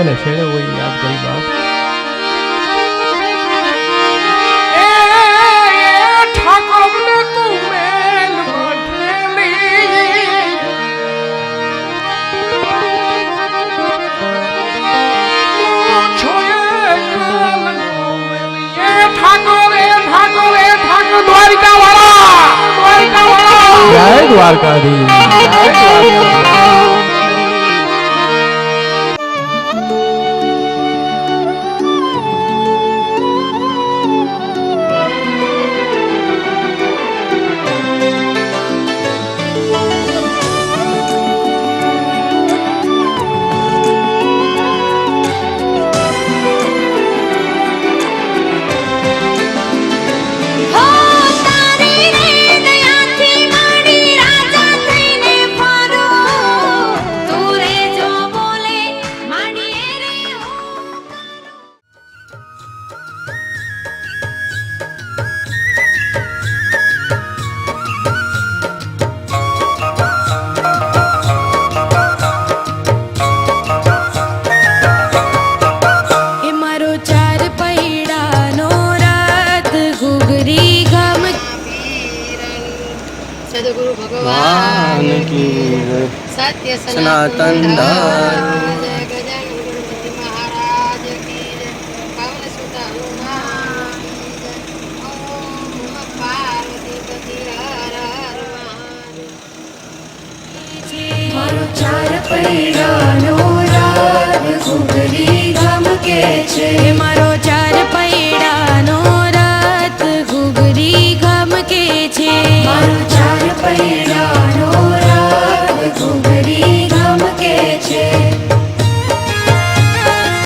ને શેરે હોય યાદ કરી બાપ જય દ્વારકાધીશ જય દ્વારકાધીશ सदगुरु भगवान की सत्य सनातन धर्म जय गजानन गणपति महाराज की जय पवन सुत हनुमान ओम नमः पार्वती पति हर हर महादेव मारो चार पैरानो राग घुघरी गम के छे